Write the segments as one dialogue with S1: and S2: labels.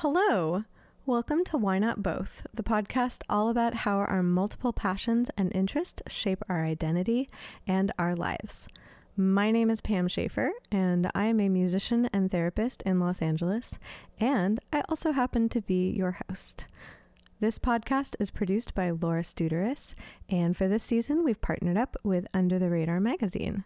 S1: Hello. Welcome to Why Not Both, the podcast all about how our multiple passions and interests shape our identity and our lives. My name is Pam Schaefer, and I am a musician and therapist in Los Angeles, and I also happen to be your host. This podcast is produced by Laura Studeris, and for this season, we've partnered up with Under the Radar magazine.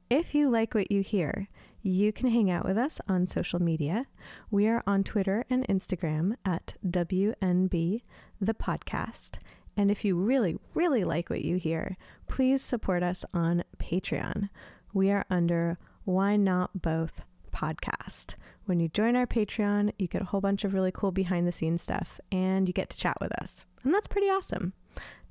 S1: If you like what you hear, you can hang out with us on social media. We are on Twitter and Instagram at WNB the podcast. And if you really, really like what you hear, please support us on Patreon. We are under Why Not Both podcast. When you join our Patreon, you get a whole bunch of really cool behind the scenes stuff and you get to chat with us. And that's pretty awesome.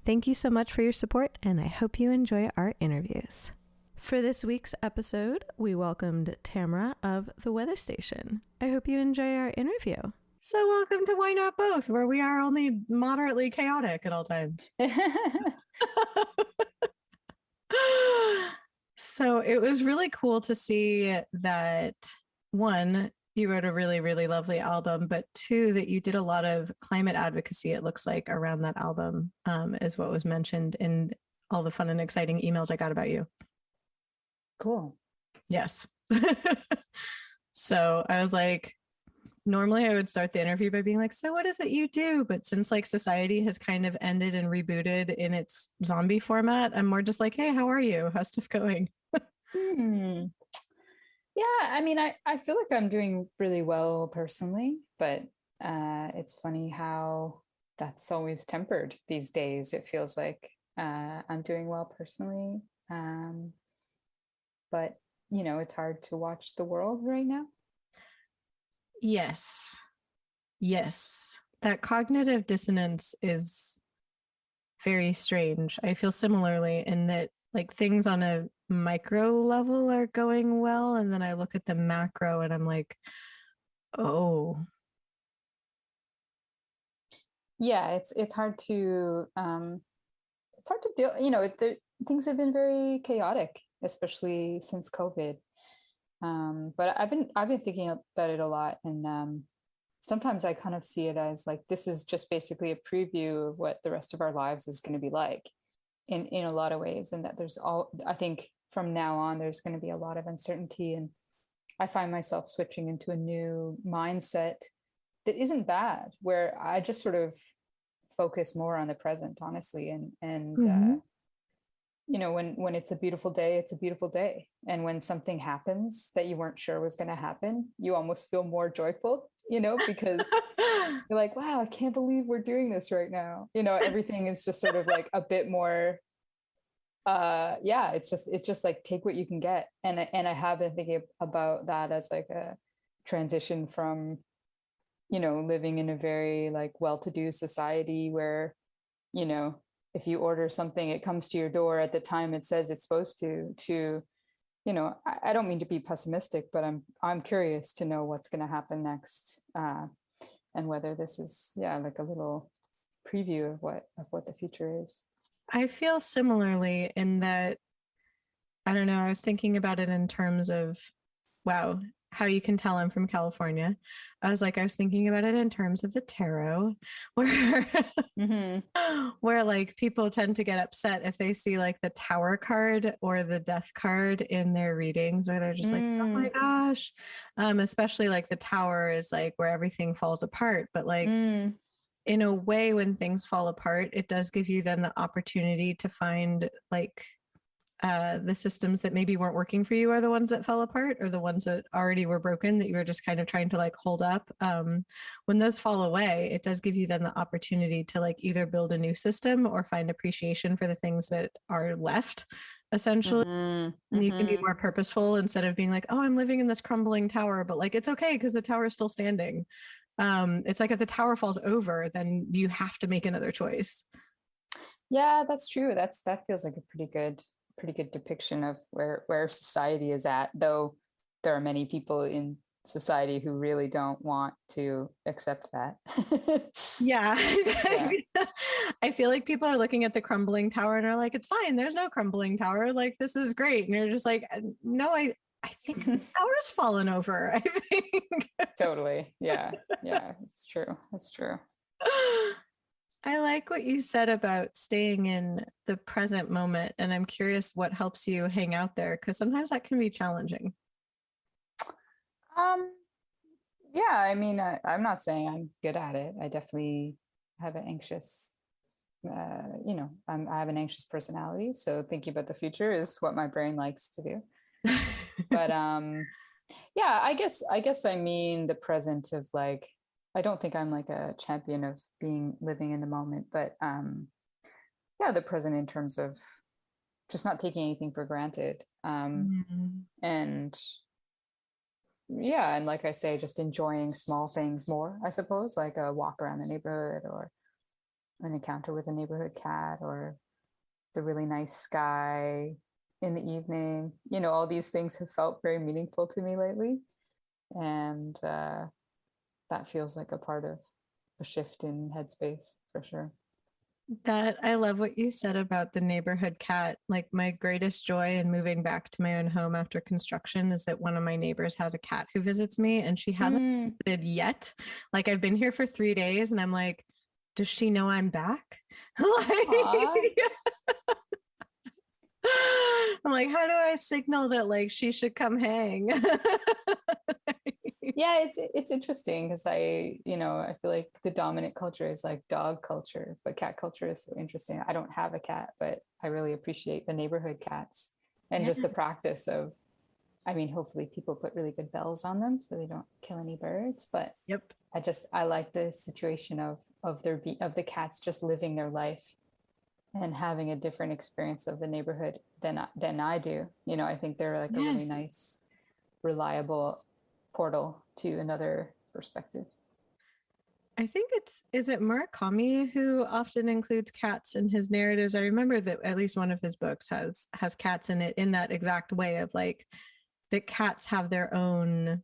S1: Thank you so much for your support, and I hope you enjoy our interviews. For this week's episode, we welcomed Tamara of The Weather Station. I hope you enjoy our interview. So welcome to Why Not Both, where we are only moderately chaotic at all times. So it was really cool to see that, one, you wrote a really, really lovely album, but two, that you did a lot of climate advocacy, it looks like, around that album, is what was mentioned in all the fun and exciting emails I got about you.
S2: Cool.
S1: Yes. So I was like, normally I would start the interview by being like, so what is it you do? But since like society has kind of ended and rebooted in its zombie format, I'm more just like, hey, how are you? How's stuff going?
S2: Yeah, I mean, I feel like I'm doing really well personally, but it's funny how that's always tempered these days. It feels like I'm doing well personally. But, you know, it's hard to watch the world right now.
S1: Yes. Yes. That cognitive dissonance is very strange. I feel similarly in that like things on a micro level are going well. And then I look at the macro and I'm like, oh.
S2: Yeah, it's hard to deal, you know, things have been very chaotic, especially since COVID. But I've been thinking about it a lot, and sometimes I kind of see it as like this is just basically a preview of what the rest of our lives is going to be like in a lot of ways, and that I think from now on there's going to be a lot of uncertainty, and I find myself switching into a new mindset that isn't bad, where I just sort of focus more on the present, honestly, and you know, when it's a beautiful day, it's a beautiful day. And when something happens that you weren't sure was going to happen, you almost feel more joyful, you know, because you're like, wow, I can't believe we're doing this right now. You know, everything is just sort of like a bit more, yeah, it's just like, take what you can get. And I have been thinking about that as like a transition from, you know, living in a very like well-to-do society where, you know, if you order something, it comes to your door at the time it says it's supposed to, you know, I don't mean to be pessimistic, but I'm curious to know what's going to happen next, and whether this is, yeah, like a little preview of what the future is.
S1: I feel similarly in that, I don't know, I was thinking about it in terms of, wow, how you can tell I'm from California. I was thinking about it in terms of the tarot, where where like people tend to get upset if they see like the Tower card or the Death card in their readings, where they're just like, oh my gosh. Especially like the Tower is like where everything falls apart. But like in a way, when things fall apart, it does give you then the opportunity to find like the systems that maybe weren't working for you are the ones that fell apart, or the ones that already were broken that you were just kind of trying to like hold up. When those fall away, it does give you then the opportunity to like either build a new system or find appreciation for the things that are left, essentially. And you can be more purposeful instead of being like, oh, I'm living in this crumbling tower, but like, it's okay because the tower is still standing. It's like if the tower falls over, then you have to make another choice.
S2: Yeah, that's true. That feels like a pretty good depiction of where society is at, though there are many people in society who really don't want to accept that.
S1: Yeah. I feel like people are looking at the crumbling tower and are like, it's fine, there's no crumbling tower, like this is great. And you're just like, no, I think the tower's fallen over. I think.
S2: Totally. Yeah. Yeah. It's true. It's true.
S1: I like what you said about staying in the present moment. And I'm curious what helps you hang out there, because sometimes that can be challenging.
S2: Um, yeah, I mean, I'm not saying I'm good at it. I definitely have an anxious, I have an anxious personality. So thinking about the future is what my brain likes to do. But yeah, I guess I mean the present of like, I don't think I'm like a champion of being living in the moment, but yeah, the present in terms of just not taking anything for granted.
S1: Mm.
S2: And yeah, and like I say, just enjoying small things more, I suppose, like a walk around the neighborhood or an encounter with a neighborhood cat or the really nice sky in the evening. All these things have felt very meaningful to me lately. And that feels like a part of a shift in headspace for sure.
S1: That I love what you said about the neighborhood cat. Like my greatest joy in moving back to my own home after construction is that one of my neighbors has a cat who visits me and she hasn't
S2: Mm.
S1: visited yet. Like I've been here for 3 days and I'm like, does she know I'm back? Like,
S2: Aw.
S1: I'm like, how do I signal that like she should come hang?
S2: Yeah, it's interesting because I feel like the dominant culture is like dog culture, but cat culture is so interesting. I don't have a cat, but I really appreciate the neighborhood cats and
S1: Yeah.
S2: just the practice of, I mean, hopefully people put really good bells on them so they don't kill any birds, but
S1: Yep.
S2: I like the situation of the cats just living their life and having a different experience of the neighborhood than I do. I think they're like a really
S1: Yes.
S2: nice, reliable portal to another perspective.
S1: I think is it Murakami who often includes cats in his narratives? I remember that at least one of his books has cats in it in that exact way of like that cats have their own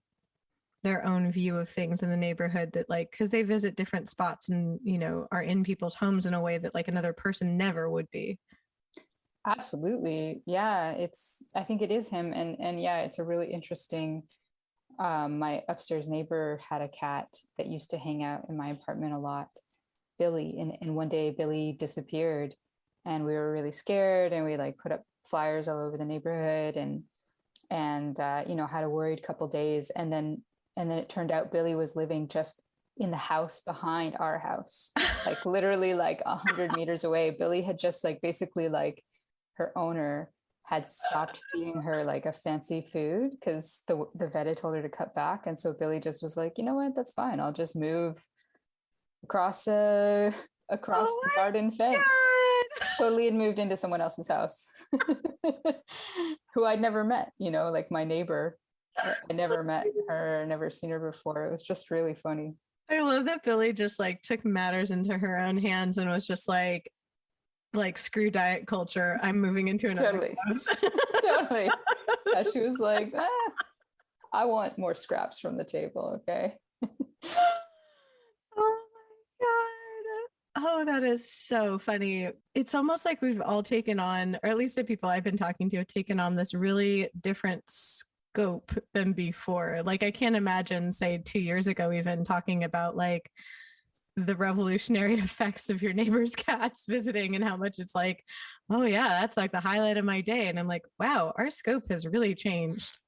S1: view of things in the neighborhood that like because they visit different spots and are in people's homes in a way that like another person never would be.
S2: Absolutely. Yeah, I think it is him. And yeah, it's a really interesting. My upstairs neighbor had a cat that used to hang out in my apartment a lot, Billy. And one day Billy disappeared and we were really scared and we like put up flyers all over the neighborhood and had a worried couple days. And then it turned out Billy was living just in the house behind our house, like literally like 100 meters away. Billy had just like basically like her owner had stopped feeding her like a fancy food because the vet had told her to cut back. And so Billy just was like, you know what, that's fine. I'll just move across
S1: Oh
S2: the
S1: my
S2: garden fence.
S1: God.
S2: Totally had moved into someone else's house who I'd never met, like my neighbor. I never met her, never seen her before. It was just really funny.
S1: I love that Billy just like took matters into her own hands and was just like screw diet culture. I'm moving into another
S2: Totally.
S1: house.
S2: Totally. Yeah, she was like, I want more scraps from the table. Okay.
S1: Oh my God. Oh, that is so funny. It's almost like we've all taken on, or at least the people I've been talking to have taken on this really different scope than before. Like I can't imagine, say, 2 years ago, even talking about like the revolutionary effects of your neighbor's cats visiting and how much it's like, oh yeah, that's like the highlight of my day. And I'm like, wow, our scope has really changed.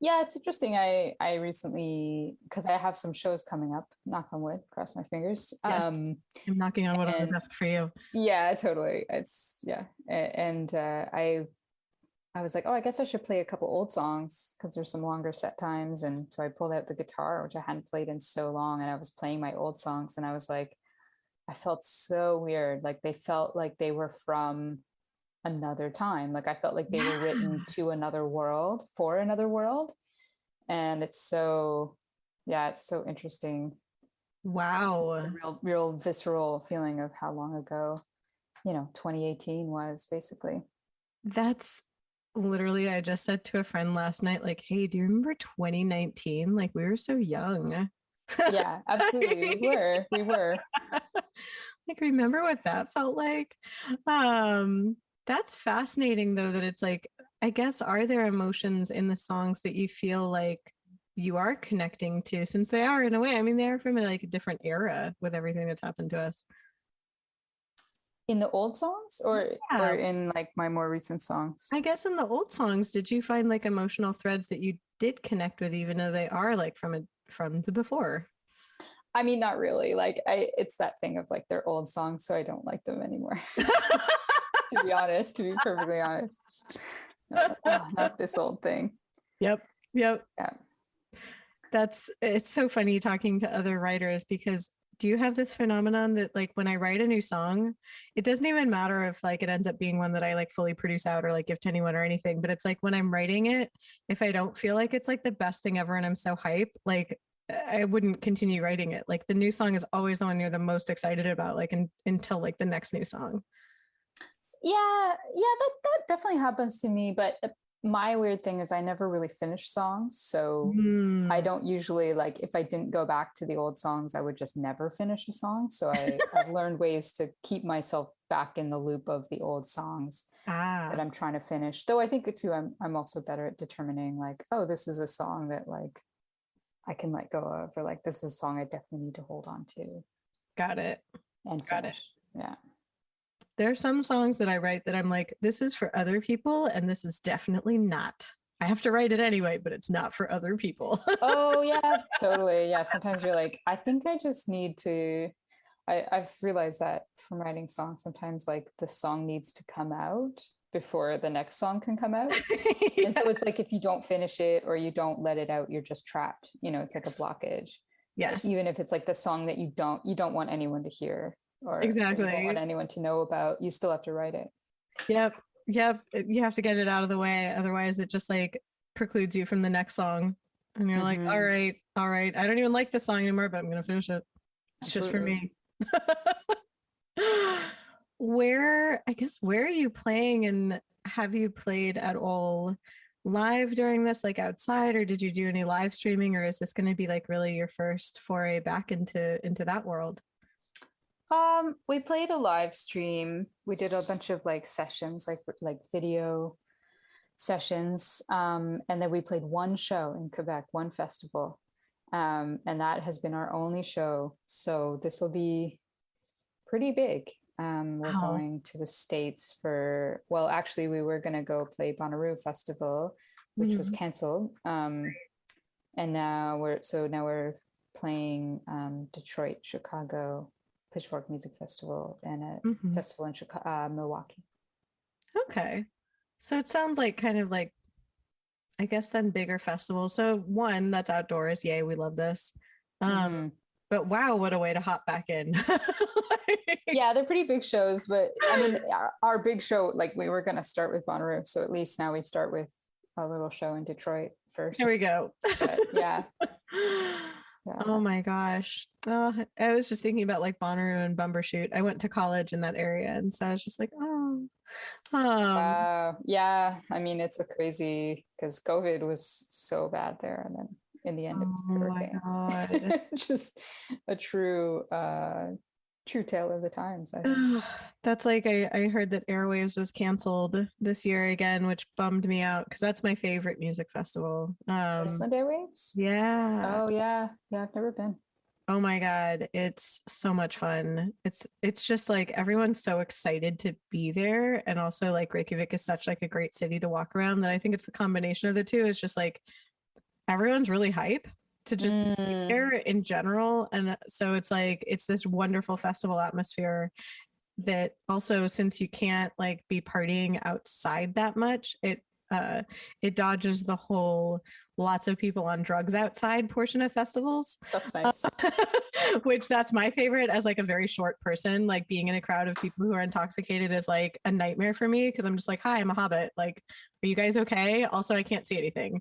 S2: Yeah, it's interesting. I recently, because I have some shows coming up, knock on wood, cross my fingers.
S1: Yeah, I'm knocking on wood on the
S2: And
S1: desk for you.
S2: yeah, totally. It's yeah. And I was like, oh, I guess I should play a couple old songs because there's some longer set times. And so I pulled out the guitar, which I hadn't played in so long, and I was playing my old songs, and I was like, I felt so weird. Like they felt like they were from another time. Like I felt like they were
S1: Yeah.
S2: written to another world for another world. And it's so interesting. It's a
S1: Wow.
S2: real visceral feeling of how long ago, 2018 was basically.
S1: That's literally, I just said to a friend last night, like, hey, do you remember 2019? Like, we were so young.
S2: Yeah, absolutely. We were.
S1: Like, remember what that felt like? That's fascinating, though, that it's like, I guess, are there emotions in the songs that you feel like you are connecting to, since they are in a way, I mean, they are from like a different era with everything that's happened to us.
S2: In the old songs or
S1: Yeah,
S2: in like my more recent songs?
S1: I guess in the old songs, did you find like emotional threads that you did connect with, even though they are like from the before?
S2: I mean, not really. Like it's that thing of like they're old songs, so I don't like them anymore. To be honest, to be perfectly honest. Oh, not this old thing.
S1: Yep. Yep.
S2: Yeah.
S1: It's so funny talking to other writers because do you have this phenomenon that like when I write a new song, it doesn't even matter if like it ends up being one that I like fully produce out or like give to anyone or anything, but it's like when I'm writing it, if I don't feel like it's like the best thing ever and I'm so hype, like I wouldn't continue writing it. Like the new song is always the one you're the most excited about, like until like the next new song.
S2: Yeah, that definitely happens to me. But my weird thing is I never really finish songs. So I
S1: Mm.
S2: don't usually like if I didn't go back to the old songs, I would just never finish a song. So I've learned ways to keep myself back in the loop of the old songs that
S1: Ah,
S2: I'm trying to finish. Though I think too, I'm also better at determining like, oh, this is a song that like I can let go of, or like this is a song I definitely need to hold on to
S1: got it.
S2: and
S1: Got it.
S2: finish. Yeah.
S1: There are some songs that I write that I'm like, this is for other people, and this is definitely not. I have to write it anyway, but it's not for other people.
S2: Oh yeah, totally. Yeah. Sometimes you're like, I think I just need to. I've realized that from writing songs, sometimes like the song needs to come out before the next song can come out. And
S1: Yeah.
S2: so it's like if you don't finish it or you don't let it out, you're just trapped. You know, it's like a blockage.
S1: Yes,
S2: Even if it's like the song that you don't want anyone to hear or you don't want
S1: exactly.
S2: anyone to know about, you still have to write it.
S1: Yep. Yep. You have to get it out of the way. Otherwise, it just like precludes you from the next song. And you're like, all
S2: Mm-hmm.
S1: right, all right. I don't even like this song anymore, but I'm going to finish it. It's just for
S2: Absolutely.
S1: me. I guess, where are you playing, and have you played at all live during this, like outside, or did you do any live streaming, or is this going to be like really your first foray back into that world?
S2: We played a live stream. We did a bunch of like sessions, like video sessions. And then we played one show in Quebec, one festival. And that has been our only show. So this will be pretty big. We're
S1: Wow.
S2: going to the States for, well, actually, we were going to go play Bonnaroo Festival, which was
S1: Mhm.
S2: canceled. And now we're playing Detroit, Chicago, Pitchfork Music Festival, and a
S1: Mhm.
S2: festival in Chicago, Milwaukee.
S1: Okay. So it sounds like kind of like, I guess then bigger festival. So one that's outdoors. Yay, we love this. Um,
S2: Mm-hmm.
S1: but wow, what a way to hop back in.
S2: Yeah, they're pretty big shows, but I mean, our big show, like we were going to start with Bonnaroo, so at least now we start with a little show in Detroit
S1: There
S2: first.
S1: we go.
S2: But yeah,
S1: Oh
S2: yeah.
S1: my gosh. Oh, I was just thinking about like Bonnaroo and Bumbershoot. I went to college in that area, and so I was just like, oh,
S2: Yeah. I mean, it's a crazy because COVID was so bad there, and then in the end, it was
S1: oh
S2: the
S1: my
S2: hurricane.
S1: God.
S2: Just a true tale of the times, I think.
S1: Ugh, that's like I heard that Airwaves was canceled this year again, which bummed me out because that's my favorite music festival.
S2: Iceland Airwaves.
S1: Yeah.
S2: Oh yeah. I've never been.
S1: Oh my God, it's so much fun. It's just like everyone's so excited to be there, and also like Reykjavik is such like a great city to walk around that I think it's the combination of the two. It's just like everyone's really hype to just be
S2: Mm,
S1: there in general, and so it's like it's this wonderful festival atmosphere that also, since you can't like be partying outside that much, it dodges the whole lots of people on drugs outside portion of festivals.
S2: that's
S1: uh,
S2: nice.
S1: which that's my favorite as like a very short person. Like being in a crowd of people who are intoxicated is like a nightmare for me because I'm just like, hi, I'm a hobbit, like, are you guys okay? Also, I can't see anything.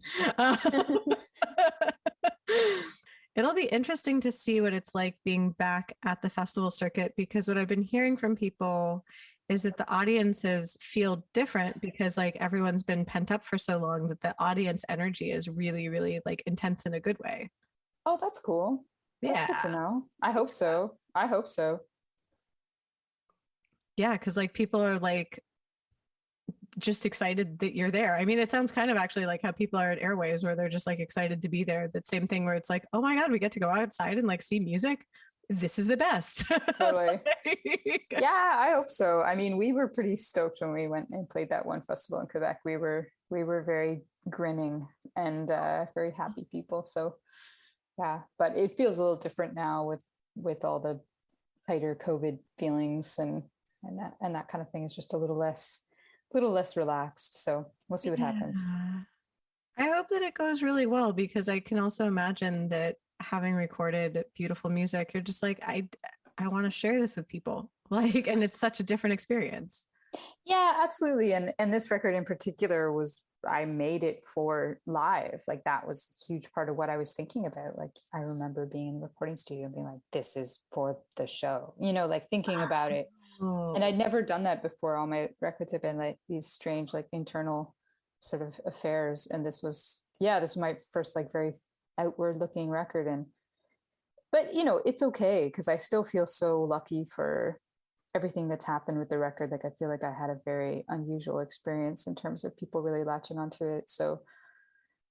S1: It'll be interesting to see what it's like being back at the festival circuit, because what I've been hearing from people is that the audiences feel different because like everyone's been pent up for so long that the audience energy is really, really like intense in a good way.
S2: Oh, that's cool. That's good to
S1: Yeah.
S2: know. I hope so. I hope so.
S1: Yeah. Cause like people are like just excited that you're there. I mean, it sounds kind of actually like how people are at Airwaves, where they're just like excited to be there. That same thing where it's like, oh my God, we get to go outside and like see music. This is the best.
S2: Totally. Yeah, I hope so. I mean, we were pretty stoked when we went and played that one festival in Quebec. We were very grinning and very happy people. So yeah, but it feels a little different now with all the tighter COVID feelings and that kind of thing is just a little less relaxed. So we'll see what happens.
S1: Yeah. I hope that it goes really well because I can also imagine that having recorded beautiful music, you're just like, I want to share this with people. Like, and it's such a different experience.
S2: Yeah, absolutely. And this record in particular was I made it for live. Like that was a huge part of what I was thinking about. Like I remember being in the recording studio and being like, this is for the show, like thinking about it. And I'd
S1: Oh,
S2: never done that before. All my records have been like these strange, like internal sort of affairs. And this was my first like very outward looking record. But it's okay because I still feel so lucky for everything that's happened with the record. Like I feel like I had a very unusual experience in terms of people really latching onto it. So,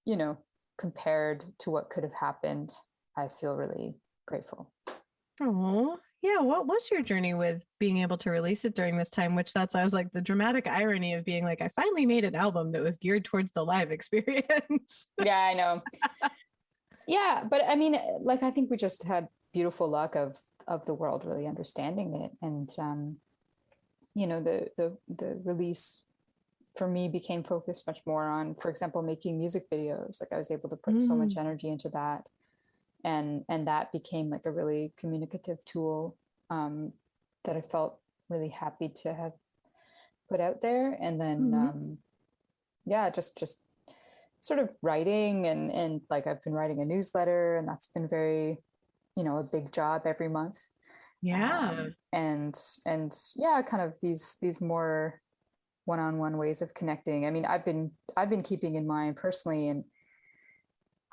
S2: you know, compared to what could have happened, I feel really grateful.
S1: oh, yeah. What was your journey with being able to release it during this time? I was like the dramatic irony of being like, I finally made an album that was geared towards the live experience.
S2: Yeah, I know. Yeah, but I mean, like I think we just had beautiful luck of the world really understanding it, and the release for me became focused much more on, for example, making music videos. Like I was able to put so much
S1: Mm,
S2: energy into that, and that became like a really communicative tool um, that I felt really happy to have put out there. And then
S1: mhm.
S2: yeah, just sort of writing and like I've been writing a newsletter, and that's been very a big job every month.
S1: Yeah.
S2: And yeah, kind of these more one-on-one ways of connecting. I mean, I've been keeping in mind personally, and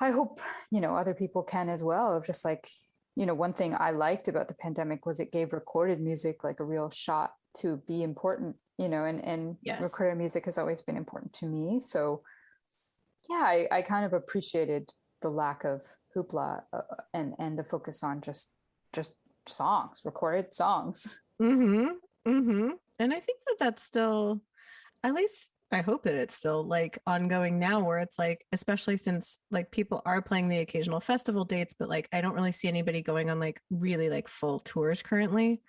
S2: I hope other people can as well, of just like one thing I liked about the pandemic was it gave recorded music like a real shot to be important, and
S1: Yes.
S2: recorded music has always been important to me. So yeah, I kind of appreciated the lack of hoopla, and the focus on just songs, recorded songs.
S1: Mm-hmm. Mm-hmm. And I think that that's still, at least I hope that it's still like ongoing now, where it's like, especially since like people are playing the occasional festival dates, but like I don't really see anybody going on like really like full tours currently,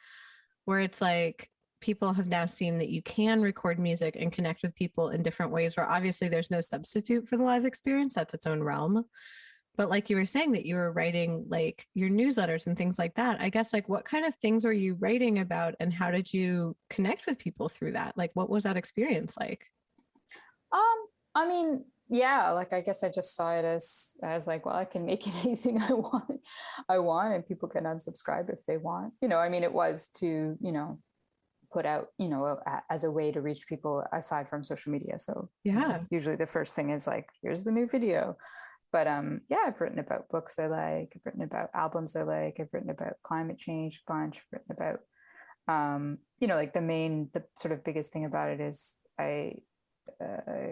S1: where it's like people have now seen that you can record music and connect with people in different ways, where obviously there's no substitute for the live experience. That's its own realm. But like you were saying that you were writing like your newsletters and things like that. I guess like what kind of things were you writing about and how did you connect with people through that? Like what was that experience like?
S2: I mean, yeah, like I guess I just saw it as like, well, I can make it anything I want, and people can unsubscribe if they want. I mean, it was to, put out, as a way to reach people aside from social media. So,
S1: Yeah.
S2: usually the first thing is like, here's the new video. But yeah, I've written about books I like, I've written about albums I like, I've written about climate change a bunch, I've written about like the sort of biggest thing about it is I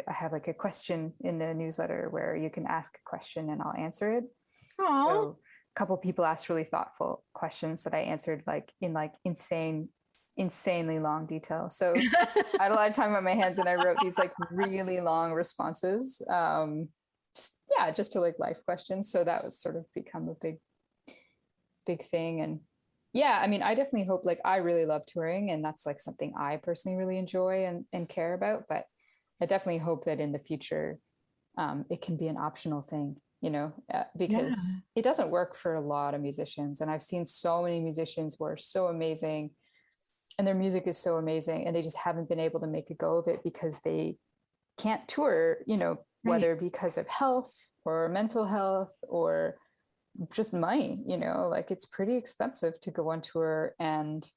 S2: have like a question in the newsletter where you can ask a question and I'll answer it.
S1: Oh.
S2: So a couple people asked really thoughtful questions that I answered like in like insanely long detail. So I had a lot of time on my hands and I wrote these like really long responses. Just to like life questions. So that was sort of become a big thing. And yeah, I mean, I definitely hope, like I really love touring and that's like something I personally really enjoy and care about. But I definitely hope that in the future, it can be an optional thing,
S1: Yeah.
S2: because it doesn't work for a lot of musicians. And I've seen so many musicians who are so amazing and their music is so amazing and they just haven't been able to make a go of it because they can't tour,
S1: Right.
S2: whether because of health or mental health or just money, like it's pretty expensive to go on tour. And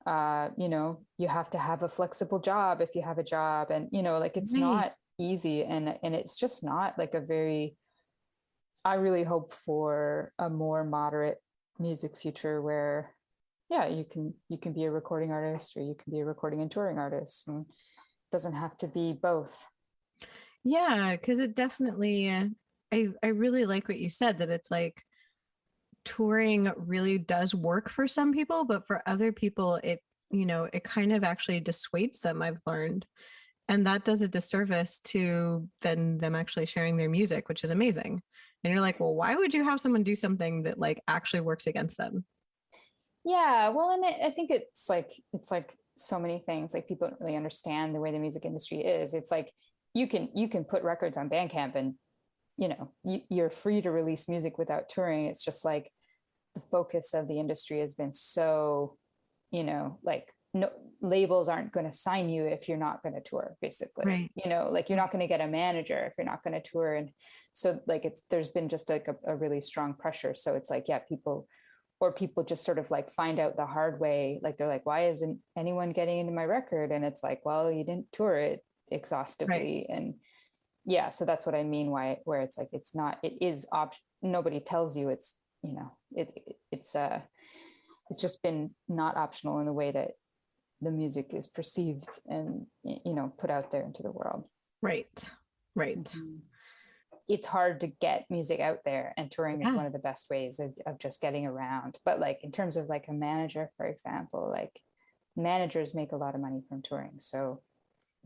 S2: you have to have a flexible job if you have a job, and like it's
S1: Right.
S2: not easy, and it's just not like I really hope for a more moderate music future where yeah, you can be a recording artist or you can be a recording and touring artist, and doesn't have to be both.
S1: Yeah, because it definitely, I really like what you said, that it's like touring really does work for some people, but for other people, it, it kind of actually dissuades them, I've learned. And that does a disservice to then them actually sharing their music, which is amazing. And you're like, well, why would you have someone do something that like actually works against them?
S2: Yeah, well, and I think it's like so many things. Like people don't really understand the way the music industry is. It's like you can put records on Bandcamp, and you're free to release music without touring. It's just like the focus of the industry has been so, like no labels aren't going to sign you if you're not going to tour, basically.
S1: Right.
S2: Like you're not going to get a manager if you're not going to tour. And so like there's been just like a really strong pressure. So it's like, yeah, people just sort of like find out the hard way. Like they're like, why isn't anyone getting into my record? And it's like, well, you didn't tour it exhaustively. Right. And yeah, so that's what I mean, where it's like, it is nobody tells you it's, it's just been not optional in the way that the music is perceived and, put out there into the world.
S1: Right.
S2: Mm-hmm. It's hard to get music out there, and touring is one of the best ways of just getting around. But like in terms of like a manager, for example, like managers make a lot of money from touring, so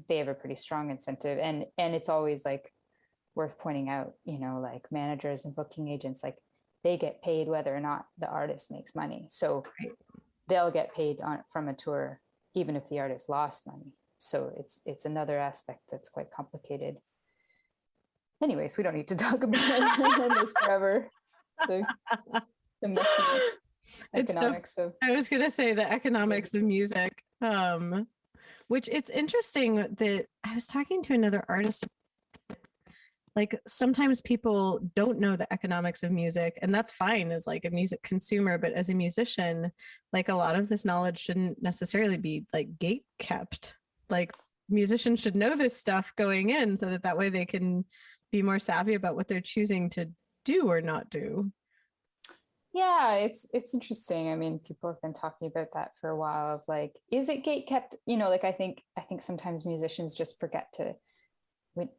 S2: they have a pretty strong incentive. And it's always like worth pointing out, like managers and booking agents, like they get paid whether or not the artist makes money. So they'll get paid from a tour even if the artist lost money. So it's another aspect that's quite complicated. Anyways, we don't need to talk about this forever. The economics of.
S1: I was gonna say the economics of music, which it's interesting that I was talking to another artist. Like sometimes people don't know the economics of music, and that's fine as like a music consumer, but as a musician, like a lot of this knowledge shouldn't necessarily be like gate kept. Like musicians should know this stuff going in so that way they can be more savvy about what they're choosing to do or not do.
S2: Yeah, it's interesting. I mean, people have been talking about that for a while, of like, is it gate kept? Like I think sometimes musicians just forget to,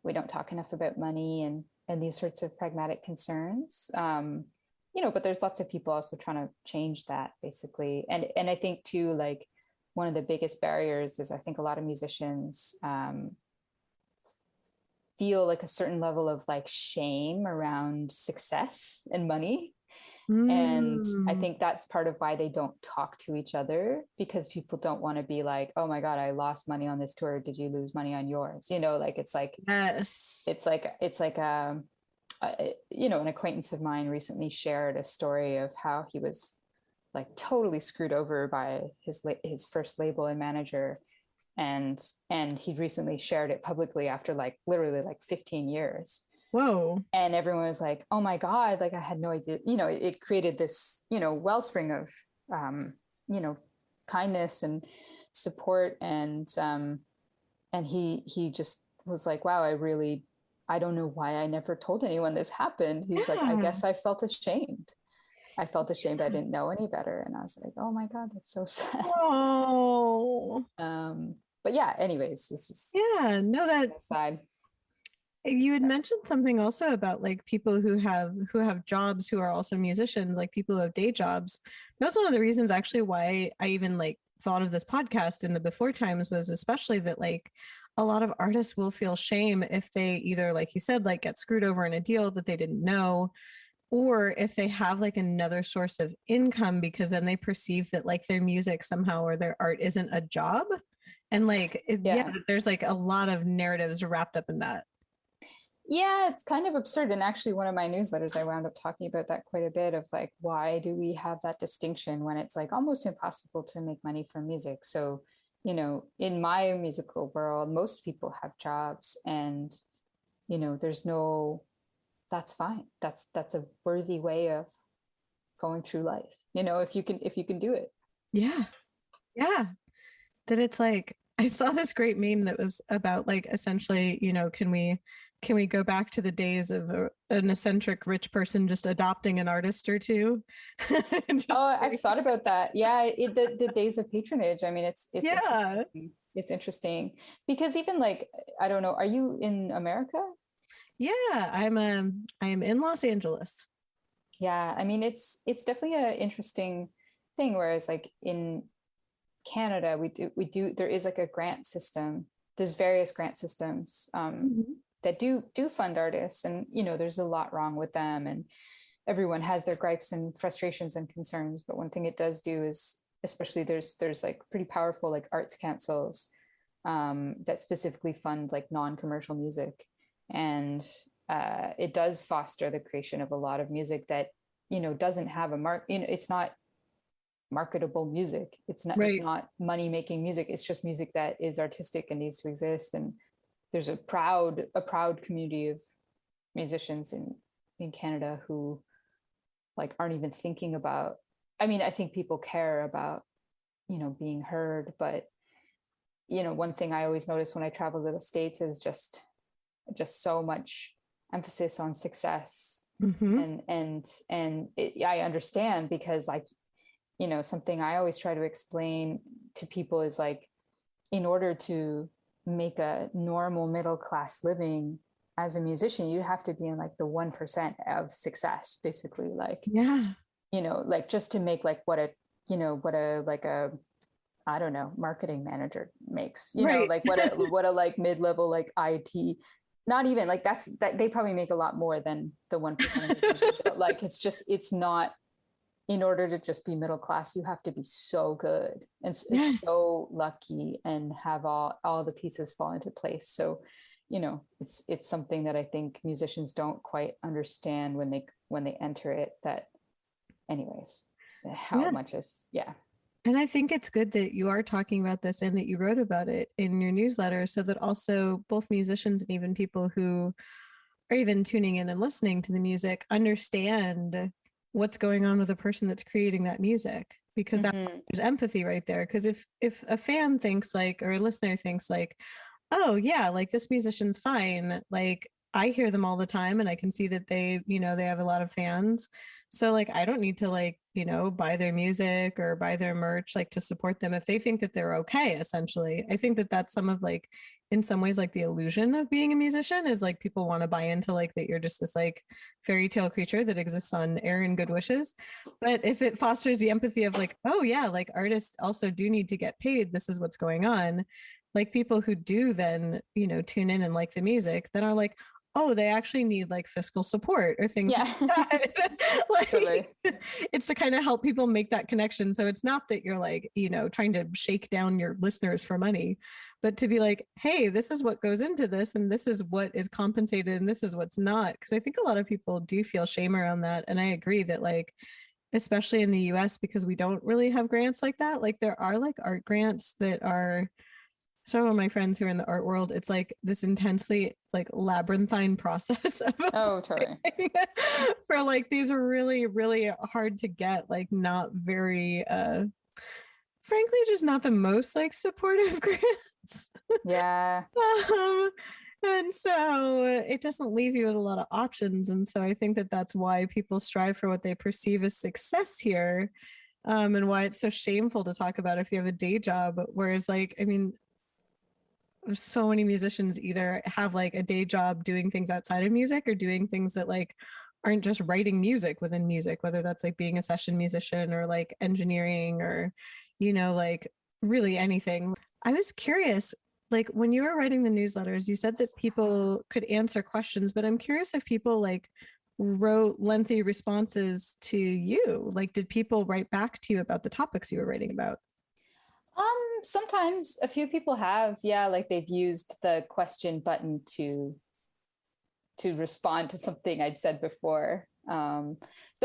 S2: we don't talk enough about money and these sorts of pragmatic concerns. But there's lots of people also trying to change that, basically. And I think too, like one of the biggest barriers is I think a lot of musicians feel like a certain level of like shame around success and money. And I think that's part of why they don't talk to each other, because people don't want to be like, oh my God, I lost money on this tour. Did you lose money on yours? Like it's like,
S1: yes,
S2: it's like an acquaintance of mine recently shared a story of how he was like totally screwed over by his first label and manager. And he recently shared it publicly after like literally like 15 years.
S1: Whoa.
S2: And everyone was like, oh my God, like I had no idea. It created this, wellspring of, kindness and support. And he just was like, wow, I don't know why I never told anyone this happened. He's like, I guess I felt ashamed. I didn't know any better. And I was like, oh my God, that's so sad.
S1: Oh.
S2: But yeah, anyways, this is
S1: that
S2: aside.
S1: You had mentioned something also about like people who have jobs who are also musicians, like people who have day jobs. That's one of the reasons actually why I even like thought of this podcast in the before times, was especially that like a lot of artists will feel shame if they either, like you said, like get screwed over in a deal that they didn't know, or if they have like another source of income, because then they perceive that like their music somehow or their art isn't a job. And like, there's like a lot of narratives wrapped up in that.
S2: Yeah, it's kind of absurd. And actually, one of my newsletters, I wound up talking about that quite a bit, of like, why do we have that distinction when it's like almost impossible to make money from music? So, in my musical world, most people have jobs, and, that's fine. That's a worthy way of going through life, if you can do it. Yeah.
S1: Yeah. That it's like, I saw this great meme that was about like, essentially, can we go back to the days of an eccentric rich person just adopting an artist or two?
S2: I've thought about that. Yeah, the days of patronage. I mean, it's interesting. it's interesting because even like, I don't know, are you in America?
S1: Yeah, I'm in Los Angeles.
S2: Yeah, I mean it's definitely an interesting thing. Whereas like in Canada, we do there is like a grant system. There's various grant systems
S1: Mhm.
S2: that do fund artists, and there's a lot wrong with them, and everyone has their gripes and frustrations and concerns. But one thing it does do is, especially there's like pretty powerful like arts councils that specifically fund like non-commercial music, and it does foster the creation of a lot of music that doesn't have a mark. It's not marketable music. It's
S1: Right.
S2: not money making music. It's just music that is artistic and needs to exist. And there's a proud community of musicians in Canada who like aren't even thinking about. I mean, I think people care about being heard, but one thing I always notice when I travel to the States is just so much emphasis on success.
S1: Hmm.
S2: And I understand because like something I always try to explain to people is like, in order to make a normal middle class living as a musician, you have to be in like the 1% of success, basically. Like,
S1: Yeah.
S2: like just to make like what a like a I don't know, marketing manager makes,
S1: Right.
S2: like what a like mid-level like IT, not even like that they probably make a lot more than the 1% of musicians, but like it's not, in order to just be middle class, you have to be so good and
S1: Yeah.
S2: it's so lucky and have all the pieces fall into place. So, it's something that I think musicians don't quite understand when they enter it. That, anyways, how
S1: Yeah.
S2: much is yeah.
S1: And I think it's good that you are talking about this and that you wrote about it in your newsletter so that also both musicians and even people who are even tuning in and listening to the music understand what's going on with the person that's creating that music, because that
S2: Mm-hmm.
S1: there's empathy right there. Because if a fan thinks like, or a listener thinks like, oh yeah, like this musician's fine, like I hear them all the time and I can see that they have a lot of fans, so like I don't need to like buy their music or buy their merch like to support them if they think that they're okay. Essentially, I think that that's some of like, in some ways, like the illusion of being a musician is like people want to buy into like that you're just this like fairy tale creature that exists on air and good wishes. But if it fosters the empathy of like, oh yeah, like artists also do need to get paid, this is what's going on, like people who do then tune in and like the music then are like, oh, they actually need like fiscal support or things
S2: Yeah.
S1: like that. Like
S2: Totally.
S1: it's to kind of help people make that connection, so it's not that you're like trying to shake down your listeners for money, but to be like, hey, this is what goes into this and this is what is compensated and this is what's not, because I think a lot of people do feel shame around that. And I agree that like, especially in the US, because we don't really have grants like that, like there are like art grants that are, some of my friends who are in the art world, it's like this intensely like labyrinthine process of
S2: Oh, totally.
S1: applying for like these really, really hard to get, like not very frankly, just not the most like supportive grants.
S2: Yeah.
S1: um, and so it doesn't leave you with a lot of options. And so I think that that's why people strive for what they perceive as success here. And why it's so shameful to talk about if you have a day job. Whereas, like, I mean, so many musicians either have like a day job doing things outside of music or doing things that like aren't just writing music within music, whether that's like being a session musician or like engineering or like really anything. I was curious, like when you were writing the newsletters, you said that people could answer questions, but I'm curious if people like wrote lengthy responses to you. Like, did people write back to you about the topics you were writing about?
S2: Sometimes a few people have, yeah, like they've used the question button to respond to something I'd said before. Though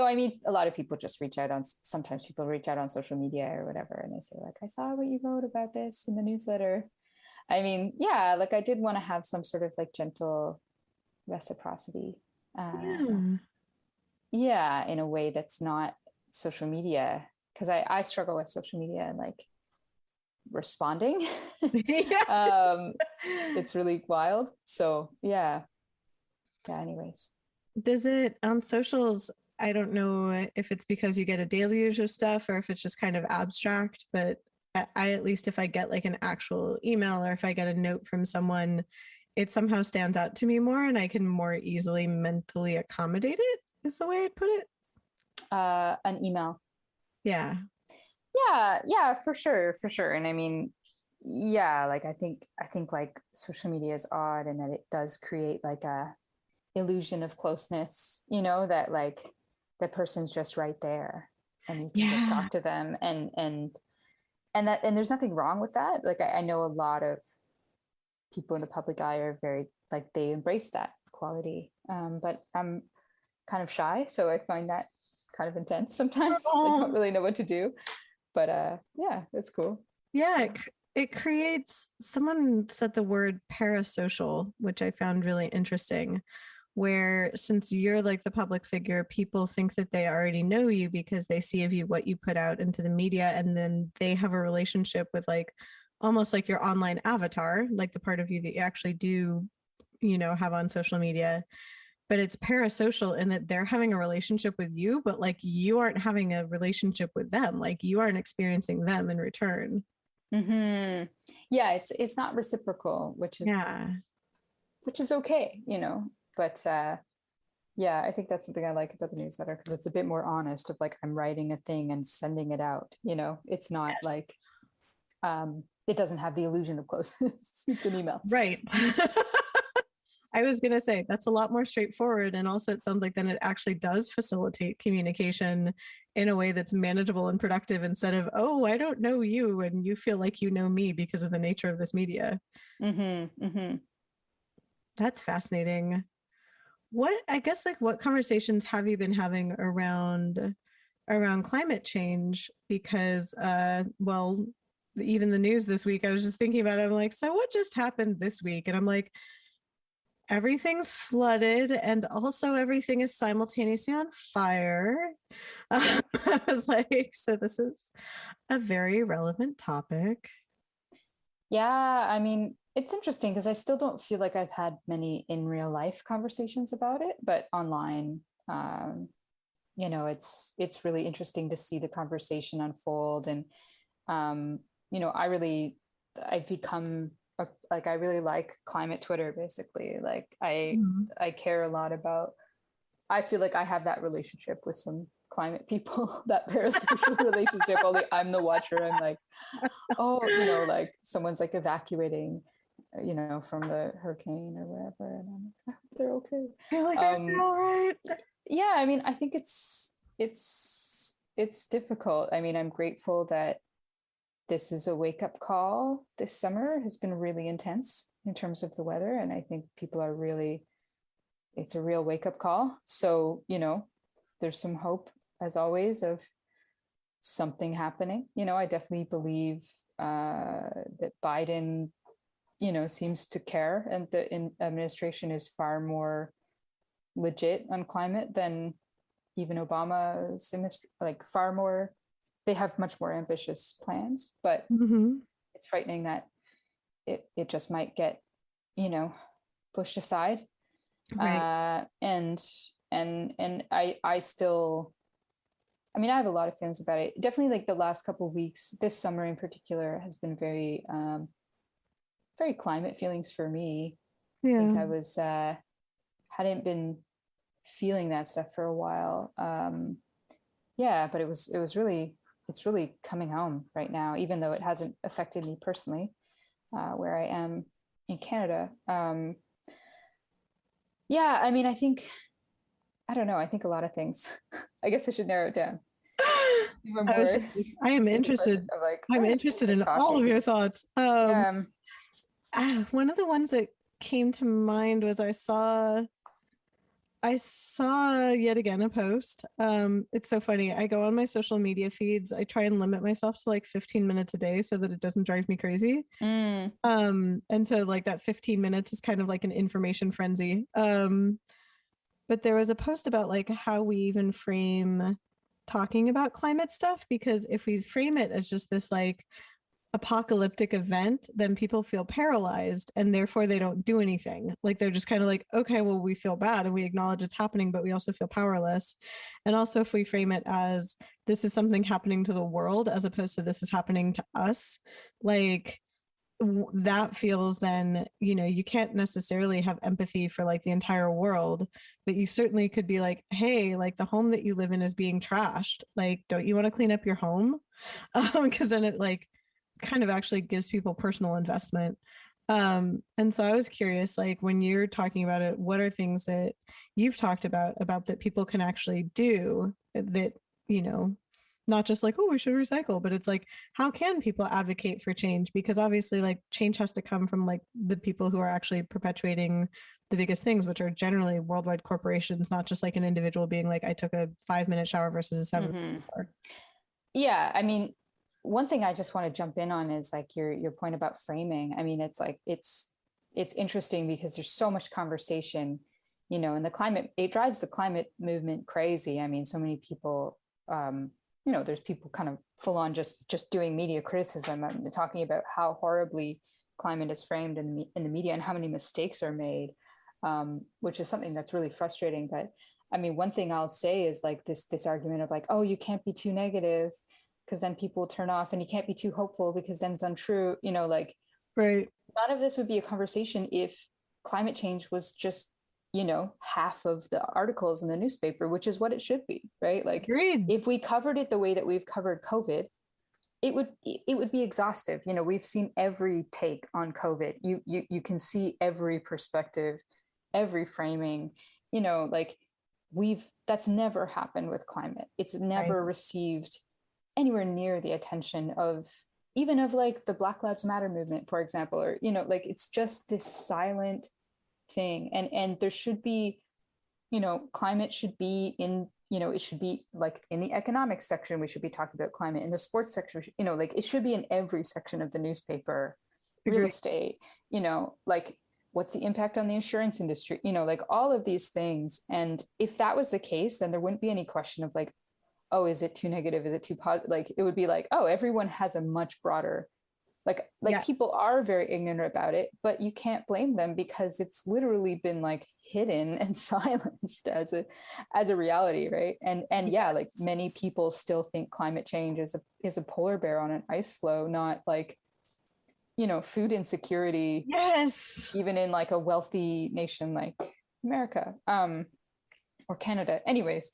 S2: I mean, a lot of people just reach out on. Sometimes people reach out on social media or whatever, and they say like, "I saw what you wrote about this in the newsletter." I mean, yeah, like I did want to have some sort of like gentle reciprocity. Uh,
S1: Yeah.
S2: yeah, in a way that's not social media, because I struggle with social media and like responding.
S1: Yeah.
S2: um, it's really wild. So yeah, yeah. Anyways,
S1: Does it on socials? I don't know if it's because you get a deluge of stuff or if it's just kind of abstract, but I at least if I get like an actual email or if I get a note from someone, it somehow stands out to me more and I can more easily mentally accommodate it, is the way I'd put it.
S2: An email.
S1: Yeah.
S2: Yeah, for sure, for sure. And I mean, yeah, like I think like social media is odd and that it does create like a illusion of closeness, that like the person's just right there and you can just
S1: Yeah.
S2: talk to them and there's nothing wrong with that. Like I know a lot of people in the public eye are very like they embrace that quality. But I'm kind of shy, so I find that kind of intense sometimes. I don't
S1: Oh,
S2: really know what to do. But yeah, it's cool.
S1: yeah. It creates, someone said the word parasocial, which I found really interesting, where since you're like the public figure, people think that they already know you because they see of you what you put out into the media, and then they have a relationship with like almost like your online avatar, like the part of you that you actually do, have on social media. But it's parasocial in that they're having a relationship with you, but like you aren't having a relationship with them. Like you aren't experiencing them in return.
S2: Hmm. Yeah, it's not reciprocal,
S1: Yeah.
S2: which is okay, But yeah, I think that's something I like about the newsletter because it's a bit more honest of like I'm writing a thing and sending it out. It's not like it doesn't have the illusion of closeness. It's an email.
S1: Right. I was going to say that's a lot more straightforward. And also, it sounds like then it actually does facilitate communication in a way that's manageable and productive instead of, oh, I don't know you and you feel like you know me because of the nature of this media.
S2: Mm-hmm. Mm-hmm.
S1: That's fascinating. What, I guess, like, what conversations have you been having around climate change? Because, well, even the news this week, I was just thinking about it. I'm like, so what just happened this week? And I'm like, everything's flooded and also everything is simultaneously on fire. I was like, so this is a very relevant topic.
S2: Yeah, I mean, it's interesting because I still don't feel like I've had many in real life conversations about it, but online, it's really interesting to see the conversation unfold. And um, I've become like I really like climate Twitter basically. Like
S1: Mhm.
S2: I care a lot about. I feel like I have that relationship with some climate people, that parasocial relationship. Only I'm the watcher. I'm like, oh, like someone's like evacuating, from the hurricane or wherever, and I'm like, I hope they're okay.
S1: You're like,
S2: Um,
S1: all right.
S2: yeah, I mean, I think it's difficult. I mean, I'm grateful that this is a wake up call. This summer has been really intense in terms of the weather, and I think people are really. It's a real wake up call. So, there's some hope as always of something happening. I definitely believe that Biden, seems to care, and the administration is far more legit on climate than even Obama's like far more. They have much more ambitious plans, but
S1: Mm-hmm.
S2: it's frightening that it just might get, you know, pushed aside.
S1: Right.
S2: And I still, I mean, I have a lot of feelings about it. Definitely, like the last couple of weeks, this summer in particular, has been very climate feelings for me. I think
S1: Yeah.
S2: I was hadn't been feeling that stuff for a while. Yeah, but it's really coming home right now, even though it hasn't affected me personally, where I am in Canada. Yeah, I mean, I don't know. I think a lot of things. I guess I should narrow it down. Even
S1: I was
S2: more
S1: just like, I am
S2: specific question
S1: interested.
S2: of like,
S1: I'm
S2: oh, just
S1: interested
S2: for
S1: in all of
S2: talking.
S1: your thoughts.
S2: Yeah.
S1: One of the ones that came to mind was I saw yet again a post. It's so funny. I go on my social media feeds. I try and limit myself to like 15 minutes a day so that it doesn't drive me crazy.
S2: Mm,
S1: And so like that 15 minutes is kind of like an information frenzy. But there was a post about like how we even frame talking about climate stuff, because if we frame it as just this like, apocalyptic event, then people feel paralyzed and therefore they don't do anything. Like they're just kind of like, okay, well, we feel bad and we acknowledge it's happening, but we also feel powerless. And also, if we frame it as this is something happening to the world as opposed to this is happening to us, like that feels then, you can't necessarily have empathy for like the entire world, but you certainly could be like, hey, like the home that you live in is being trashed. Like, don't you want to clean up your home? Because then it like kind of actually gives people personal investment. And so I was curious, like when you're talking about it, what are things that you've talked about that people can actually do that, you know, not just like, oh, we should recycle, but it's like, how can people advocate for change? Because obviously, like, change has to come from like the people who are actually perpetuating the biggest things, which are generally worldwide corporations, not just like an individual being like, I took a 5-minute shower versus a 7 shower.
S2: Yeah, I mean, one thing I just want to jump in on is like your point about framing. I mean, it's like it's interesting because there's so much conversation, and the climate, it drives the climate movement crazy. I mean, so many people, there's people kind of full on just doing media criticism and talking about how horribly climate is framed in the media and how many mistakes are made, which is something that's really frustrating. But I mean, one thing I'll say is like this argument of like, oh, you can't be too negative because then people turn off, and you can't be too hopeful because then it's untrue. Like
S1: Right.
S2: none of this would be a conversation if climate change was just half of the articles in the newspaper, which is what it should be, right? Like
S1: Agreed.
S2: if we covered it the way that we've covered COVID, it would be exhaustive. We've seen every take on COVID. You can see every perspective, every framing. Like that's never happened with climate. It's never received anywhere near the attention of even of like the Black Lives Matter movement, for example, or like it's just this silent thing. And there should be, climate should be in, it should be like in the economics section, we should be talking about climate. In the sports section, like it should be in every section of the newspaper. Real estate, like what's the impact on the insurance industry, like all of these things. And if that was the case, then there wouldn't be any question of like, oh, is it too negative? Is it too positive? Like it would be like, oh, everyone has a much broader, like
S1: Yeah.
S2: people are very ignorant about it, but you can't blame them because it's literally been like hidden and silenced as a reality, right? And yeah, like many people still think climate change is a polar bear on an ice floe, not like food insecurity.
S1: Yes.
S2: Even in like a wealthy nation like America, or Canada. Anyways,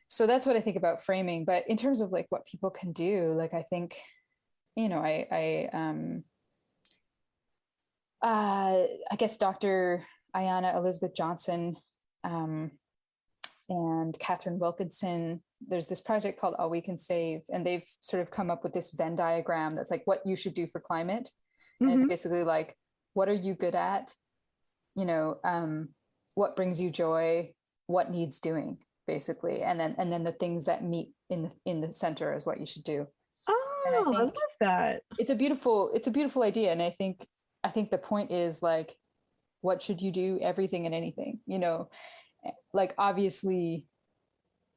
S2: so that's what I think about framing. But in terms of like what people can do, like I think, I guess Dr. Ayanna Elizabeth Johnson, and Catherine Wilkinson, there's this project called All We Can Save, and they've sort of come up with this Venn diagram that's like what you should do for climate. And it's basically like, what are you good at? What brings you joy? What needs doing, basically, and then the things that meet in the center is what you should do. And
S1: Oh, I love that.
S2: it's a beautiful idea. And I think the point is like, what should you do? Everything and anything, like obviously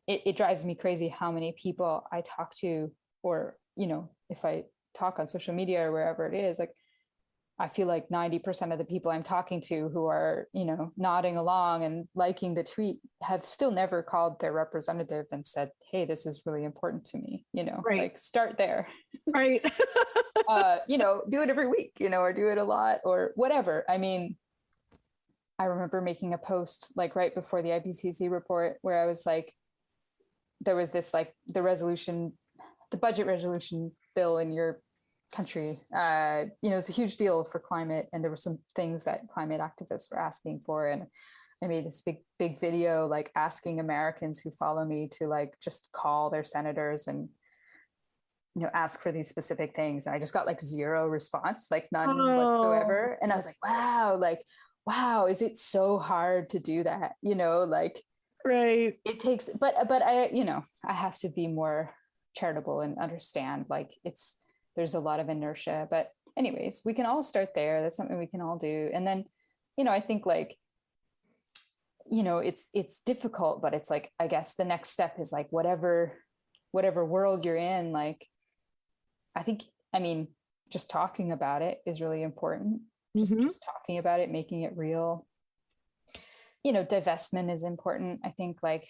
S2: it drives me crazy how many people I talk to, or, if I talk on social media or wherever it is, like I feel like 90% of the people I'm talking to who are, nodding along and liking the tweet have still never called their representative and said, hey, this is really important to me, like start there.
S1: Right.
S2: Do it every week, or do it a lot or whatever. I mean, I remember making a post like right before the IPCC report where I was like, there was this like the budget resolution bill in your country, it's a huge deal for climate, and there were some things that climate activists were asking for, and I made this big video like asking Americans who follow me to like just call their senators and ask for these specific things, and I just got like zero response, like none whatsoever. And I was like, wow, is it so hard to do that? Like
S1: Right.
S2: it takes, but I I have to be more charitable and understand like there's a lot of inertia. But anyways, we can all start there. That's something we can all do. And then, I think like, it's difficult, but it's like, I guess the next step is like, whatever world you're in, like, I think, I mean, just talking about it is really important.
S1: Mm-hmm.
S2: Just talking about it, making it real. Divestment is important. I think, like,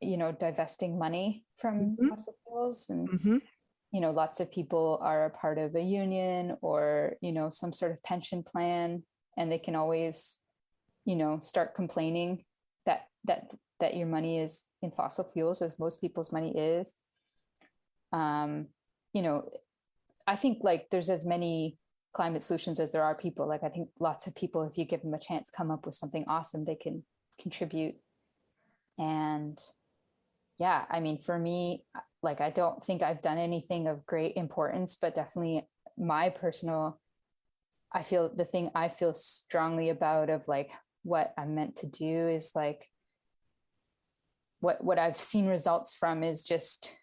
S2: divesting money from
S1: Mm-hmm.
S2: fossil fuels, and
S1: Mm-hmm.
S2: lots of people are a part of a union or some sort of pension plan, and they can always start complaining that your money is in fossil fuels, as most people's money is. um you know I think, like, there's as many climate solutions as there are people. Like, I think lots of people, if you give them a chance, come up with something awesome they can contribute. And yeah, I mean, for me, like, I don't think I've done anything of great importance, but definitely my personal, I feel the thing I feel strongly about, of like what I'm meant to do, is like what I've seen results from is just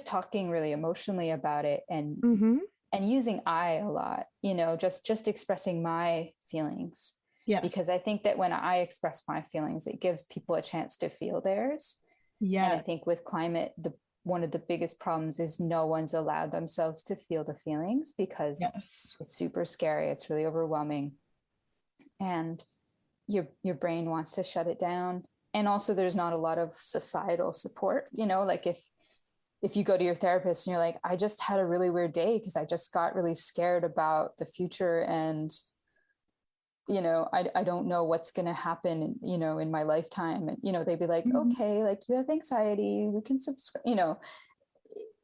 S2: talking really emotionally about it,
S1: Mm-hmm.
S2: and using I a lot, just expressing my feelings.
S1: Yes.
S2: Because I think that when I express my feelings, it gives people a chance to feel theirs. And I
S1: Yes.
S2: think with climate, the one of the biggest problems is no one's allowed themselves to feel the feelings, because
S1: Yes.
S2: it's super scary. It's really overwhelming. And your brain wants to shut it down. And also, there's not a lot of societal support, like, if you go to your therapist and you're like, I just had a really weird day because I just got really scared about the future, and I don't know what's going to happen, in my lifetime. And they'd be like,
S1: Mm-hmm.
S2: okay, like, you have anxiety, we can subscribe,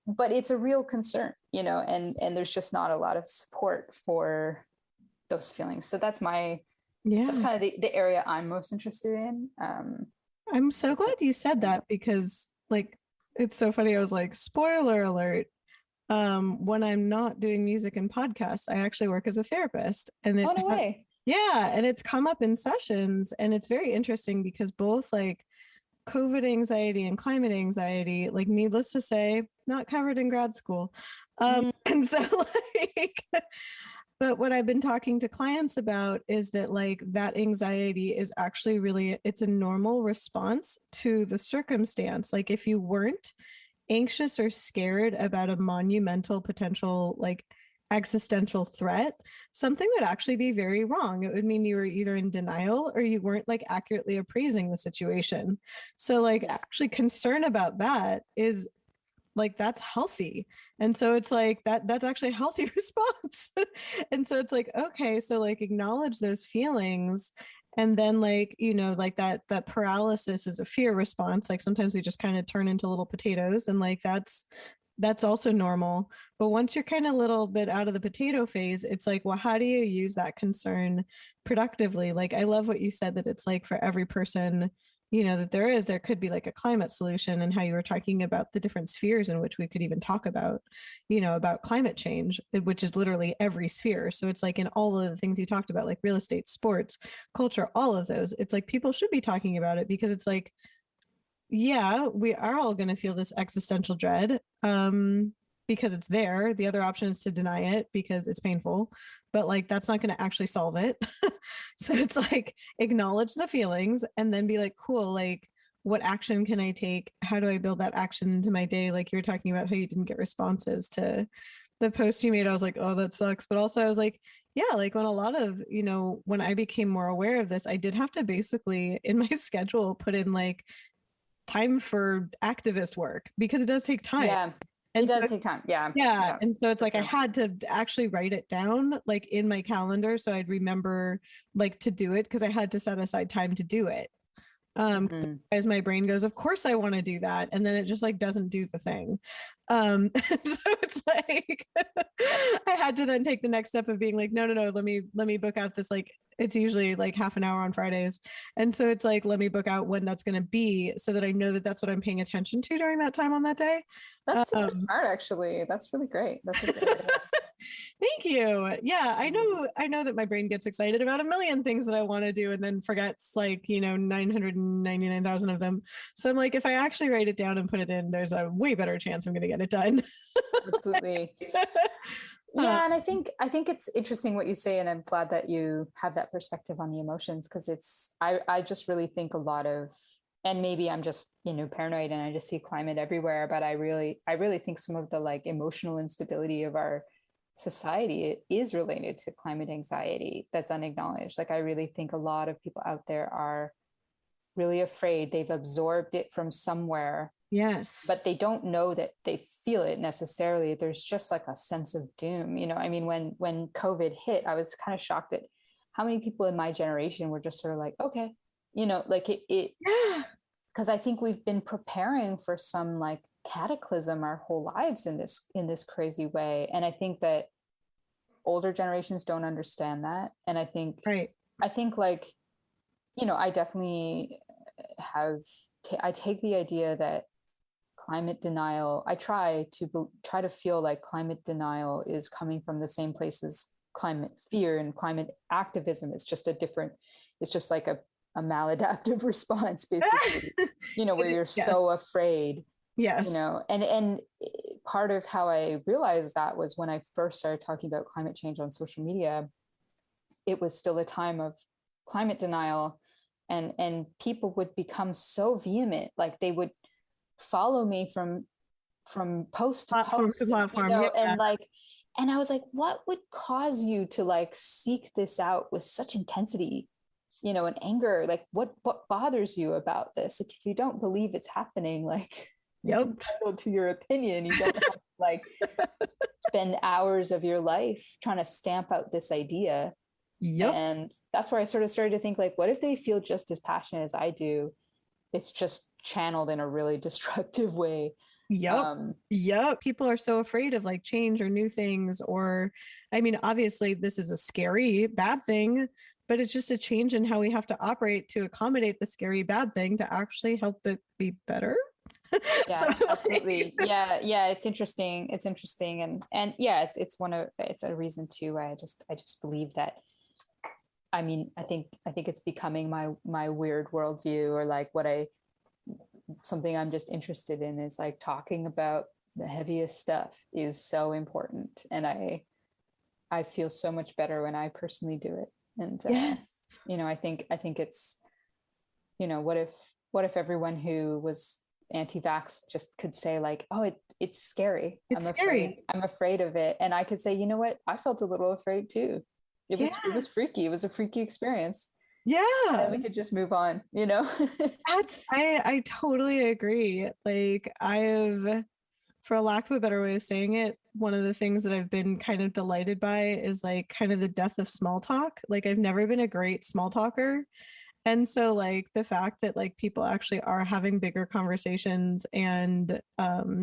S2: but it's a real concern, and there's just not a lot of support for those feelings. So that's
S1: Yeah.
S2: kind of the area I'm most interested in.
S1: I'm so
S2: I
S1: glad
S2: think,
S1: you said
S2: yeah.
S1: that because like it's so funny. I was like, spoiler alert. When I'm not doing music and podcasts, I actually work as a therapist. And
S2: Oh, no way.
S1: yeah, and it's come up in sessions and it's very interesting because both like COVID anxiety and climate anxiety, like needless to say, not covered in grad school.
S2: Mm,
S1: And so like but what I've been talking to clients about is that like that anxiety is actually really it's a normal response to the circumstance. Like if you weren't anxious or scared about a monumental potential like existential threat, something would actually be very wrong. It would mean you were either in denial or you weren't like accurately appraising the situation. So like
S2: yeah.
S1: actually concern about that is like that's healthy. And so it's like that's actually a healthy response. And so it's like okay, so like acknowledge those feelings, and then like like that paralysis is a fear response. Like sometimes we just kind of turn into little potatoes, and like that's also normal. But once you're kind of a little bit out of the potato phase, it's like, well, how do you use that concern productively? Like I love what you said, that it's like for every person, that there could be like a climate solution, and how you were talking about the different spheres in which we could even talk about, about climate change, which is literally every sphere. So it's like in all of the things you talked about, like real estate, sports, culture, all of those, it's like people should be talking about it because it's like, yeah, we are all going to feel this existential dread because it's there. The other option is to deny it because it's painful, but like that's not going to actually solve it. So it's like acknowledge the feelings and then be like, cool, like what action can I take? How do I build that action into my day? Like you were talking about how you didn't get responses to the post you made. I was like, oh, that sucks. But also I was like, yeah, like when a lot of, when I became more aware of this, I did have to basically in my schedule put in like time for activist work because it does take time.
S2: Yeah, it
S1: And so
S2: does take time. Yeah,
S1: yeah,
S2: yeah,
S1: and so it's
S2: for
S1: like I
S2: sure.
S1: had to actually write it down like in my calendar so I'd remember like to do it because I had to set aside time to do it.
S2: Hmm.
S1: As my brain goes, of course I want to do that, and then it just like doesn't do the thing. So it's like I had to then take the next step of being like, no, no, no, let me book out this, like it's usually like half an hour on Fridays, and so it's like let me book out when that's going to be so that I know that that's what I'm paying attention to during that time on that day.
S2: That's super
S1: um
S2: smart, actually. That's really great. That's a great idea.
S1: Thank you. Yeah, I
S2: Mhm.
S1: know I know that my brain gets excited about a million things that I want to do and then forgets like, 999,000 of them. So I'm like, if I actually write it down and put it in, there's a way better chance I'm going to get it done.
S2: Absolutely.
S1: Uh,
S2: Yeah, and I think it's interesting what you say, and I'm glad that you have that perspective on the emotions, because I just really think a lot of, and maybe I'm just paranoid and I just see climate everywhere, but I really think some of the like emotional instability of our society, it is related to climate anxiety that's unacknowledged. Like, I really think a lot of people out there are really afraid. They've absorbed it from somewhere.
S1: Yes.
S2: But they don't know that they feel it necessarily. There's just like a sense of doom. I mean, when COVID hit, I was kind of shocked at how many people in my generation were just sort of like, okay, like it
S1: Yeah.
S2: because I think we've been preparing for some like cataclysm our whole lives in this crazy way. And I think that older generations don't understand that. And I think
S1: Right.
S2: like, I definitely I take the idea that climate denial, I try to feel like climate denial is coming from the same place as climate fear, and climate activism is just it's just like a maladaptive response, basically, where you're so afraid.
S1: Yes.
S2: And part of how I realized that was when I first started talking about climate change on social media. It was still a time of climate denial, and people would become so vehement, like they would follow me from post to post, and I was like, what would cause you to like seek this out with such intensity, and anger? Like, what bothers you about this? Like, if you don't believe it's happening, like,
S1: yep,
S2: you're entitled to your opinion. You don't have to like spend hours of your life trying to stamp out this idea.
S1: Yep.
S2: And that's where I sort of started to think, like, what if they feel just as passionate as I do? It's just channeled in a really destructive way.
S1: Yep. People are so afraid of like change or new things, or, I mean, obviously this is a scary, bad thing, but it's just a change in how we have to operate to accommodate the scary, bad thing to actually help it be better.
S2: Yeah, absolutely. Yeah. It's interesting. And yeah, it's a reason too why I just believe that. I mean, I think it's becoming my weird worldview, or like something I'm just interested in is like talking about the heaviest stuff is so important. And I feel so much better when I personally do it. And,
S1: yes.
S2: I think it's, what if everyone who was anti-vax just could say like, oh, it's scary. I'm afraid of it. And I could say, you know what? I felt a little afraid too. It was freaky. It was a freaky experience.
S1: Yeah.
S2: And we could just move on,
S1: I totally agree. Like, for lack of a better way of saying it, one of the things that I've been kind of delighted by is like kind of the death of small talk. Like, I've never been a great small talker. And so like the fact that like people actually are having bigger conversations and are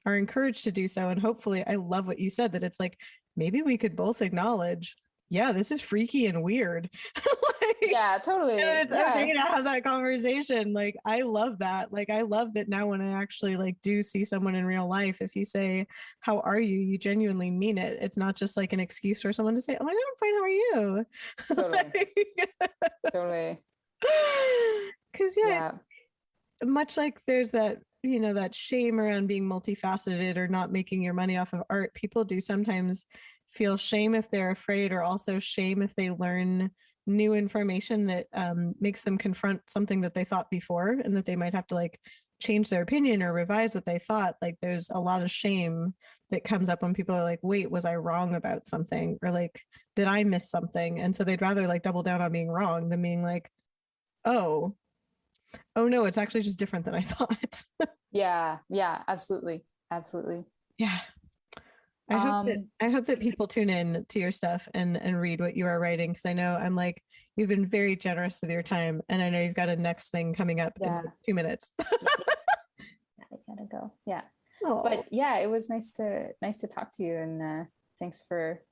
S1: encouraged to do so. And hopefully, I love what you said, that it's like, maybe we could both acknowledge, yeah, this is freaky and weird.
S2: Like, yeah, totally.
S1: And it's okay to have that conversation. Like, I love that. Like, I love that now when I actually like do see someone in real life, if you say, how are you? You genuinely mean it. It's not just like an excuse for someone to say, oh my God, I'm fine. How are you?
S2: Totally. Totally.
S1: Because much like there's that, that shame around being multifaceted or not making your money off of art, people do sometimes feel shame if they're afraid, or also shame if they learn new information that makes them confront something that they thought before, and that they might have to like change their opinion or revise what they thought. Like, there's a lot of shame that comes up when people are like, wait, was I wrong about something? Or like, did I miss something? And so they'd rather like double down on being wrong than being like, oh no, it's actually just different than I thought.
S2: Yeah, absolutely.
S1: Yeah. I hope that people tune in to your stuff and read what you are writing, because I know I'm like, you've been very generous with your time, and I know you've got a next thing coming up in 2 minutes.
S2: I gotta go. Yeah. Oh. But yeah, it was nice to talk to you, and thanks for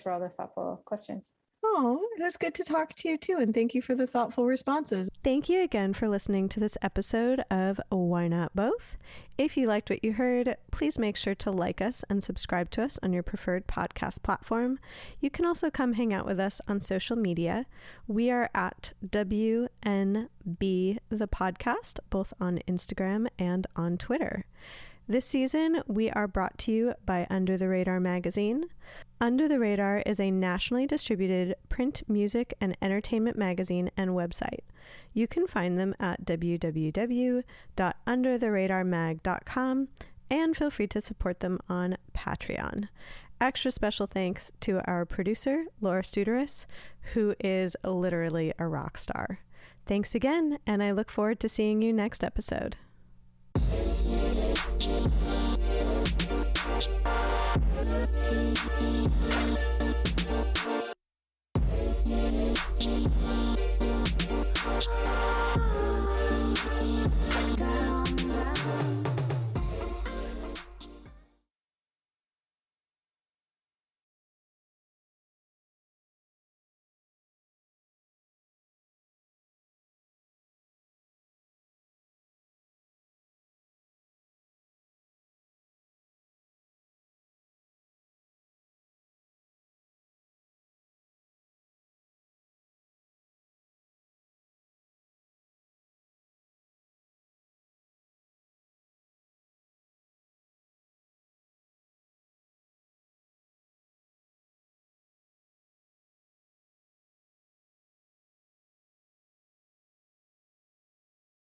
S2: all the thoughtful questions.
S1: Oh, it was good to talk to you too, and thank you for the thoughtful responses. Thank you again for listening to this episode of Why Not Both? If you liked what you heard, please make sure to like us and subscribe to us on your preferred podcast platform. You can also come hang out with us on social media. We are at WNB the podcast, both on Instagram and on Twitter. This season, we are brought to you by Under the Radar magazine. Under the Radar is a nationally distributed print, music, and entertainment magazine and website. You can find them at www.undertheradarmag.com, and feel free to support them on Patreon. extra special thanks to our producer, Laura Studeris, who is literally a rock star. Thanks again, and I look forward to seeing you next episode. Down, down.